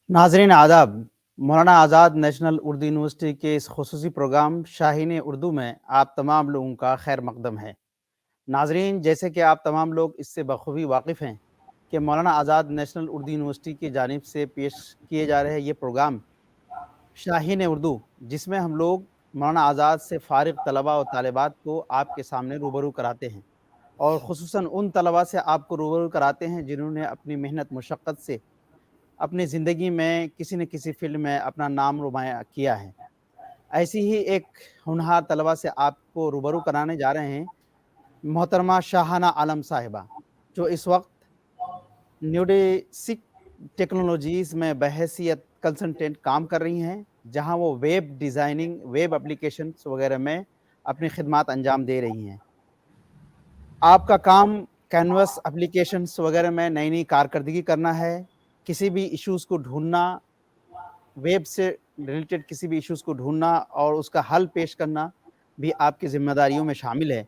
नाजरीन आदाब। मौलाना आज़ाद national Urdu university के इस खुसूसी प्रोग्राम शाहीन उर्दू में आप तमाम लोगों का खैर मकदम है। नाजरीन, जैसे कि आप तमाम लोग इससे बखूबी वाकिफ़ हैं कि मौलाना आज़ाद नेशनल उर्दू यूनिवर्सिटी की जानिब से पेश किए जा रहे ये प्रोग्राम शाहीन उर्दू, जिसमें हम लोग मौलाना आज़ाद से फ़ारिग तलबा और तालिबात को आपके सामने रूबरू कराते हैं, और खुसूसन उन तलबा से आपको रूबरू कराते हैं जिन्होंने अपनी मेहनत मुशक्क़त से अपनी ज़िंदगी में किसी न किसी फ़ील्ड में अपना नाम नुमाया किया है। ऐसी ही एक होनहार तलबा से आपको रूबरू कराने जा रहे हैं मोहतरमा शाहाना आलम साहिबा, जो इस वक़्त न्यूडेसिक टेक्नोलॉजीज़ में बहैसियत कंसल्टेंट काम कर रही हैं, जहां वो वेब डिज़ाइनिंग, वेब एप्लीकेशंस वगैरह में अपनी खिदमात अंजाम दे रही हैं। आपका काम कैनवस एप्लीकेशंस वगैरह में नई-नई कारकर्दगी करना है, किसी भी इश्यूज़ को ढूँढना, वेब से रिलेटेड किसी भी इश्यूज़ को ढूँढना और उसका हल पेश करना भी आपकी ज़िम्मेदारियों में शामिल है।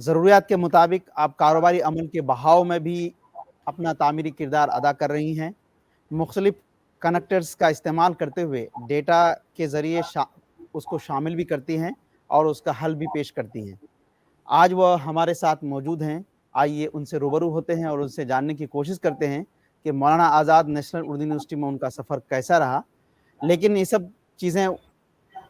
ज़रूरियात के मुताबिक आप कारोबारी अमल के बहाव में भी अपना तामीरी किरदार अदा कर रही हैं। मुख्तलिफ़ कनेक्टर्स का इस्तेमाल करते हुए डेटा के ज़रिए उसको शामिल भी करती हैं और उसका हल भी पेश करती हैं। आज वह हमारे साथ मौजूद हैं। आइए उनसे रूबरू होते हैं और उनसे जानने की कोशिश करते हैं कि मौलाना आज़ाद नेशनल उर्दू यूनिवर्सिटी में उनका सफ़र कैसा रहा। लेकिन ये सब चीज़ें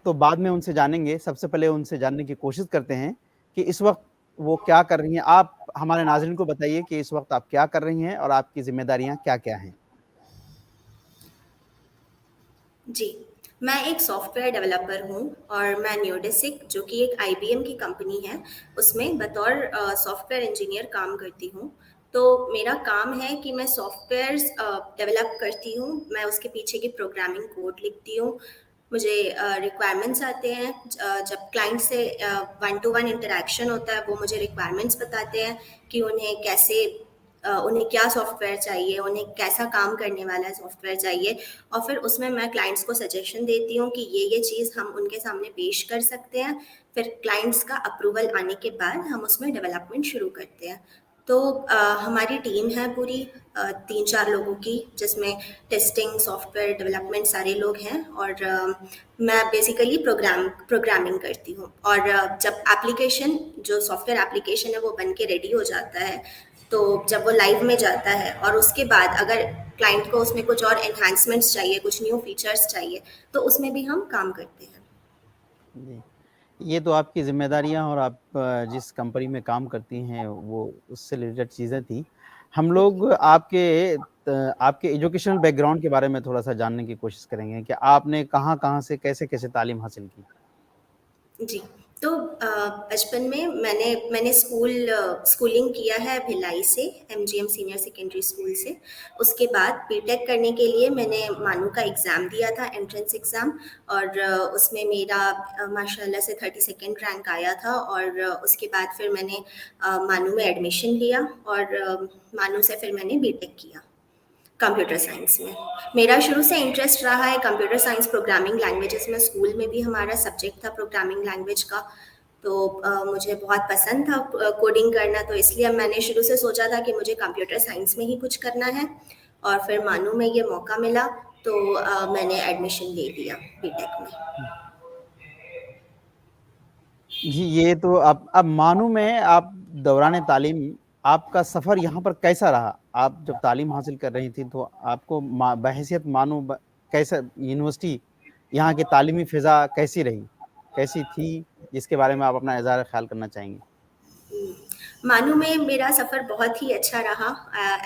तो बाद में उनसे जानेंगे। सबसे पहले उनसे जानने की कोशिश करते हैं कि इस वक़्त वो क्या कर रही हैं। आप हमारे नाज़रीन को बताइए कि इस वक़्त आप क्या कर रही हैं और आपकी ज़िम्मेदारियाँ क्या-क्या हैं? जी, मैं एक सॉफ्टवेयर डेवलपर हूँ और मैं न्यूडेसिक, जो कि एक आईबीएम की कंपनी है, उसमें बतौर सॉफ्टवेयर इंजीनियर काम करती हूँ। तो मेरा काम है कि मैं सॉफ्टवेयर्स डेवलप करती हूँ, मैं उसके पीछे की प्रोग्रामिंग कोड लिखती हूँ। मुझे रिक्वायरमेंट्स आते हैं, जब क्लाइंट से वन टू वन इंटरेक्शन होता है, वो मुझे रिक्वायरमेंट्स बताते हैं कि उन्हें क्या सॉफ्टवेयर चाहिए, उन्हें कैसा काम करने वाला सॉफ्टवेयर चाहिए, और फिर उसमें मैं क्लाइंट्स को सजेशन देती हूँ कि ये चीज़ हम उनके सामने पेश कर सकते हैं। फिर क्लाइंट्स का अप्रूवल आने के बाद हम उसमें डेवलपमेंट शुरू करते हैं। तो हमारी टीम है पूरी 3-4 लोगों की, जिसमें टेस्टिंग, सॉफ्टवेयर डेवलपमेंट सारे लोग हैं, और मैं बेसिकली प्रोग्रामिंग करती हूँ। और जब एप्लीकेशन, जो सॉफ्टवेयर एप्लीकेशन है, वो बन के रेडी हो जाता है, तो जब वो लाइव में जाता है और उसके बाद अगर क्लाइंट को उसमें कुछ और एनहांसमेंट्स चाहिए, कुछ न्यू फीचर्स चाहिए, तो उसमें भी हम काम करते हैं। जी, ये तो आपकी ज़िम्मेदारियाँ और आप जिस कंपनी में काम करती हैं वो उससे रिलेटेड चीज़ें थी। हम लोग आपके एजुकेशनल बैकग्राउंड के बारे में थोड़ा-सा जानने की कोशिश करेंगे कि आपने कहाँ-कहाँ से कैसे-कैसे तालीम हासिल की? जी, तो बचपन में मैंने स्कूलिंग किया है भिलाई से, एमजीएम सीनियर सेकेंडरी स्कूल से। उसके बाद बीटेक करने के लिए मैंने मानू का एग्ज़ाम दिया था, एंट्रेंस एग्ज़ाम, और उसमें मेरा माशाल्लाह से 32nd रैंक आया था, और उसके बाद फिर मैंने मानू में एडमिशन लिया, और मानू से फिर मैंने बीटेक किया कंप्यूटर साइंस में। मेरा शुरू से इंटरेस्ट रहा है कंप्यूटर साइंस, प्रोग्रामिंग लैंग्वेजेस में। स्कूल में भी हमारा सब्जेक्ट था प्रोग्रामिंग लैंग्वेज का, तो मुझे बहुत पसंद था कोडिंग करना, तो इसलिए मैंने शुरू से सोचा था कि मुझे कंप्यूटर साइंस में ही कुछ करना है। और फिर मानू में ये मौका मिला, तो मैंने एडमिशन ले लिया बीटेक में। जी, ये तो अब मानू में आप दौरान तालीम आपका सफ़र यहाँ पर कैसा रहा? आप जब तालीम हासिल कर रही थी तो आपको बहैसियत मानू कैसा यूनिवर्सिटी, यहाँ की तालीमी फ़िज़ा कैसी रही? कैसी थी? जिसके बारे में आप अपना इज़हार ख़्याल करना चाहेंगी? मानू में मेरा सफ़र बहुत ही अच्छा रहा।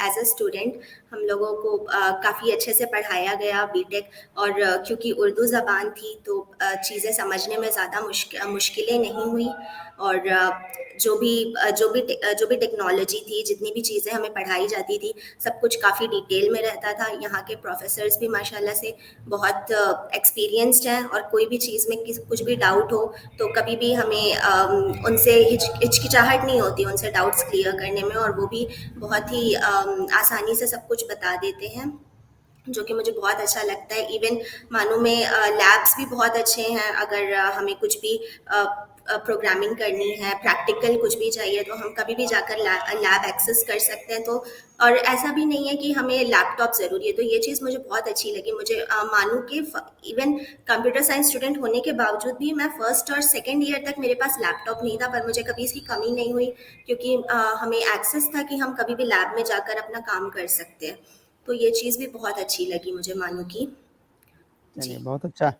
एज अ स्टूडेंट हम लोगों को काफ़ी अच्छे से पढ़ाया गया बीटेक, और क्योंकि उर्दू ज़बान थी तो चीज़ें समझने में ज़्यादा मुश्किलें नहीं हुई। और जो भी टेक्नोलॉजी थी, जितनी भी चीज़ें हमें पढ़ाई जाती थी, सब कुछ काफ़ी डिटेल में रहता था। यहाँ के प्रोफेसर्स भी माशाल्लाह से बहुत एक्सपीरियंस्ड हैं, और कोई भी चीज़ में कुछ भी डाउट हो तो कभी भी हमें उनसे हिचकिचाहट नहीं होती उनसे डाउट्स क्लियर करने में, और वो भी बहुत ही आसानी से सब कुछ बता देते हैं। جو کہ مجھے بہت اچھا لگتا ہے. ایون مانو میں لیبس بھی بہت اچھے ہیں. اگر ہمیں کچھ بھی پروگرامنگ کرنی ہے, پریکٹیکل کچھ بھی چاہیے, تو ہم کبھی بھی جا کر لیب ایکسیس کر سکتے ہیں. تو اور ایسا بھی نہیں ہے کہ ہمیں لیپ ٹاپ ضروری ہے. تو یہ چیز مجھے بہت اچھی لگی. مجھے مانو کہ ایون کمپیوٹر سائنس اسٹوڈنٹ ہونے کے باوجود بھی میں فرسٹ اور سیکنڈ ایئر تک میرے پاس لیپ ٹاپ نہیں تھا, پر مجھے کبھی اس کی کمی نہیں ہوئی, کیونکہ ہمیں ایکسیس تھا کہ ہم کبھی بھی لیب میں جا کر اپنا کام کر سکتے ہیں. تو یہ چیز بھی بہت اچھی لگی مجھے مانو کی. چلیے جی بہت اچھا.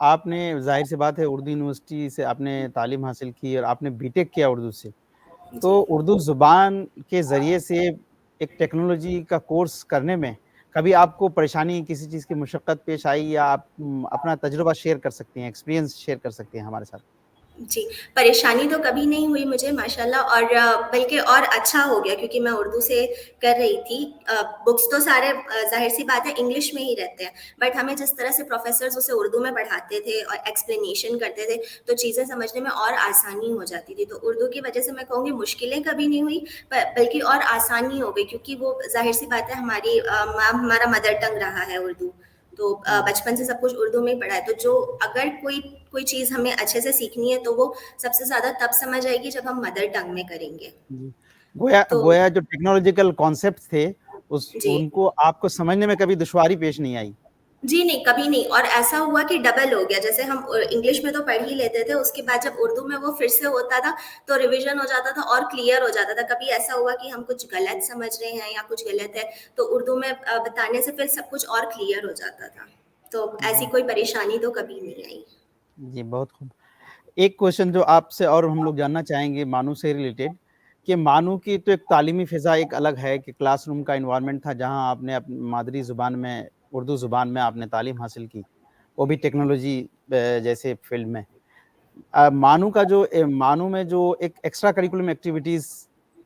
آپ نے ظاہر سی بات ہے اردو یونیورسٹی سے آپ نے تعلیم حاصل کی اور آپ نے بی ٹیک کیا اردو سے, جی. تو اردو زبان کے ذریعے سے ایک ٹیکنالوجی کا کورس کرنے میں کبھی آپ کو پریشانی, کسی چیز کی مشقت پیش آئی, یا آپ اپنا تجربہ شیئر کر سکتے ہیں, ایکسپیرینس شیئر کر سکتے ہیں ہمارے ساتھ؟ جی, پریشانی تو کبھی نہیں ہوئی مجھے ماشاءاللہ, اور بلکہ اور اچھا ہو گیا کیونکہ میں اردو سے کر رہی تھی. بکس تو سارے ظاہر سی بات ہے انگلش میں ہی رہتے ہیں, بٹ ہمیں جس طرح سے پروفیسرز اسے اردو میں پڑھاتے تھے اور ایکسپلینیشن کرتے تھے, تو چیزیں سمجھنے میں اور آسانی ہو جاتی تھی. تو اردو کی وجہ سے میں کہوں گی مشکلیں کبھی نہیں ہوئی, بلکہ اور آسانی ہو گئی, کیونکہ وہ ظاہر سی بات ہے ہمارا مدر ٹنگ رہا ہے اردو. تو بچپن سے سب کچھ اردو میں ہی پڑھا ہے. تو جو اگر کوئی چیز ہمیں اچھے سے سیکھنی ہے تو وہ سب سے زیادہ تب سمجھ آئے گی جب ہم مدر ٹنگ میں کریں گے. جی, تو گویا جو ٹیکنالوجیکل کانسیپٹ تھے جی ان کو آپ کو سمجھنے میں کبھی دشواری پیش نہیں آئی؟ جی نہیں, کبھی نہیں. اور ایسا ہوا کہ ڈبل ہو گیا, جیسے ہم انگلش میں تو پڑھ ہی لیتے تھے, اس کے بعد جب اردو میں وہ پھر سے ہوتا تھا تو ریویژن ہو جاتا تھا اور کلیئر ہو جاتا تھا. کبھی ایسا ہوا کہ ہم کچھ غلط سمجھ رہے ہیں یا کچھ غلط ہے, تو اردو میں بتانے سے پھر سب کچھ اور کلیئر ہو جاتا تھا. تو ایسی جی کوئی پریشانی تو کبھی نہیں آئی. جی, بہت خوب. ایک کوشچن جو آپ سے اور ہم لوگ جاننا چاہیں گے مانو سے ریلیٹڈ, کہ مانو کی تو ایک تعلیمی فضا ایک الگ ہے, کہ کلاس روم کا انوائرمنٹ تھا جہاں آپ نے اپنی مادری زبان میں, اردو زبان میں آپ نے تعلیم حاصل کی, وہ بھی ٹیکنالوجی جیسے فیلڈ میں. مانو میں جو ایک ایکسٹرا کریکولم ایکٹیویٹیز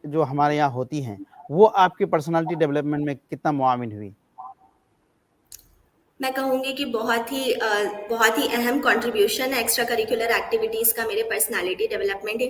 جو ہمارے یہاں ہوتی ہیں, وہ آپ کی پرسنالٹی ڈیولپمنٹ میں کتنا معاون ہوئی؟ میں کہوں گی کہ بہت ہی اہم کنٹریبیوشن ہے ایکسٹرا کریکولر ایکٹیویٹیز کا میرے پرسنالٹی ڈیولپمنٹ.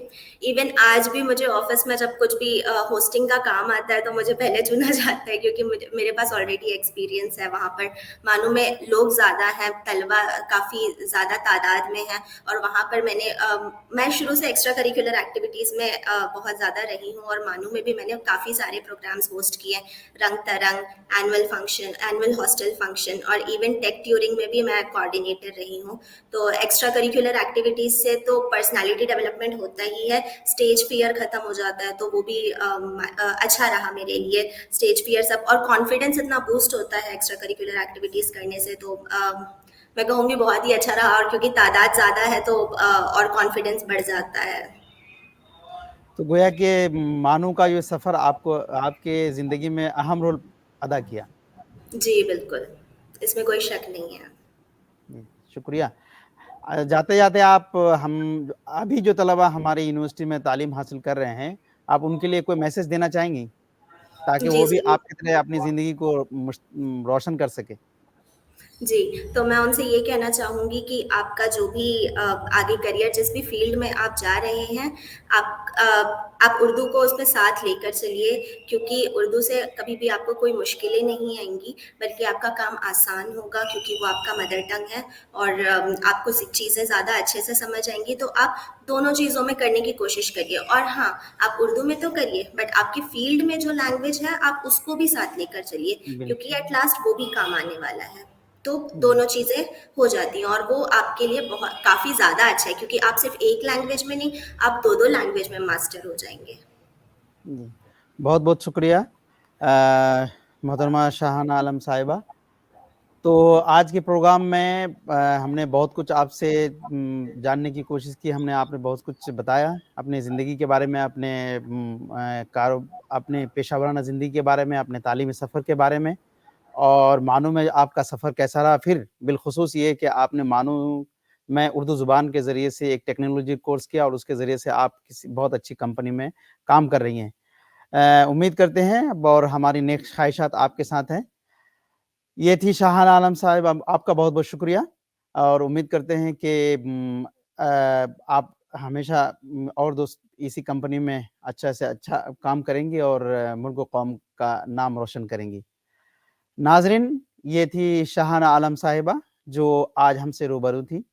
ایون آج بھی مجھے آفس میں جب کچھ بھی ہوسٹنگ کا کام آتا ہے تو مجھے پہلے چنا جاتا ہے, کیونکہ میرے پاس آلریڈی ایکسپیرینس ہے وہاں پر. معلوم ہے لوگ زیادہ ہیں, طلبہ کافی زیادہ تعداد میں ہیں, اور وہاں پر میں شروع سے ایکسٹرا کریکولر ایکٹیویٹیز میں بہت زیادہ رہی ہوں. اور مانو میں بھی میں نے کافی سارے پروگرامز ہوسٹ کیے, Rang Tarang, annual function, annual hostel function, اور ایون ٹیک ٹیورنگ میں بھی میں کوآرڈینیٹر رہی ہوں. تو ایکسٹرا کریکولر ایکٹیویٹیز سے تو پرسنالٹی ڈیولپمنٹ ہوتا ہی ہے. اسٹیج فیئر ختم ہو جاتا ہے, تو وہ بھی اچھا رہا میرے لیے. اسٹیج فیئر سب, اور کانفیڈینس اتنا بوسٹ ہوتا ہے ایکسٹرا کریکولر ایکٹیویٹیز کرنے سے, تو میں کہوں گی بہت ہی اچھا رہا. اور کیونکہ تعداد زیادہ ہے تو اور کانفیڈینس بڑھ جاتا ہے. تو گویا کہ مانو کا یہ سفر آپ کے زندگی میں اہم رول ادا کیا. جی بالکل, اس میں کوئی شک نہیں ہے. شکریہ. جاتے جاتے آپ ابھی جو طلبہ ہمارے یونیورسٹی میں تعلیم حاصل کر رہے ہیں, آپ ان کے لیے کوئی میسج دینا چاہیں گی تاکہ جی وہ بھی ضرور. آپ کی طرح اپنی زندگی کو روشن کر سکے؟ جی, تو میں ان سے یہ کہنا چاہوں گی کہ آپ کا جو بھی آگے کریئر جس بھی فیلڈ میں آپ جا رہے ہیں, آپ اردو کو اس میں ساتھ لے کر چلیے, کیونکہ اردو سے کبھی بھی آپ کو کوئی مشکلیں نہیں آئیں گی, بلکہ آپ کا کام آسان ہوگا, کیونکہ وہ آپ کا مدر ٹنگ ہے, اور آپ کو چیزیں زیادہ اچھے سے سمجھ آئیں گی. تو آپ دونوں چیزوں میں کرنے کی کوشش کریے. اور ہاں, آپ اردو میں تو کریے, بٹ آپ کی فیلڈ میں جو لینگویج ہے آپ اس کو بھی ساتھ لے کر چلیے, کیونکہ ایٹ لاسٹ وہ بھی کام آنے والا ہے. تو دونوں چیزیں ہو جاتی ہیں, اور وہ آپ کے لیے کافی زیادہ اچھا ہے, کیونکہ آپ صرف ایک لینگویج میں نہیں, آپ دو لینگویج میں ماسٹر ہو جائیں گے. جی, بہت بہت شکریہ محترمہ شاہانہ عالم صاحبہ. تو آج کے پروگرام میں ہم نے بہت کچھ آپ سے جاننے کی کوشش کی. آپ نے بہت کچھ بتایا اپنے زندگی کے بارے میں, اپنے پیشہ ورانہ زندگی کے بارے میں, اپنے تعلیمی سفر کے بارے میں, اور مانو میں آپ کا سفر کیسا رہا. پھر بالخصوص یہ کہ آپ نے مانو میں اردو زبان کے ذریعے سے ایک ٹیکنالوجی کورس کیا, اور اس کے ذریعے سے آپ کسی بہت اچھی کمپنی میں کام کر رہی ہیں. امید کرتے ہیں, اور ہماری نیک خواہشات آپ کے ساتھ ہیں. یہ تھی شاہانہ عالم صاحب, آپ کا بہت بہت شکریہ, اور امید کرتے ہیں کہ آپ ہمیشہ اور इसी कंपनी में अच्छा से अच्छा काम करेंगी और मुल्क व कौम का नाम रोशन करेंगी। नाज़रीन, ये थी शाहाना आलम साहिबा जो आज हमसे रूबरू थी।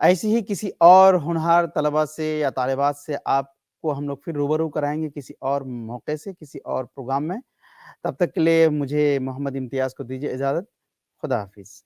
ऐसी ही किसी और होनहार तलबा से या तालिबात से आपको हम लोग फिर रूबरू कराएँगे किसी और मौके से, किसी और प्रोग्राम में। तब तक के लिए मुझे मोहम्मद इम्तियाज़ को दीजिए इजाज़त। खुदा हाफ़िज़।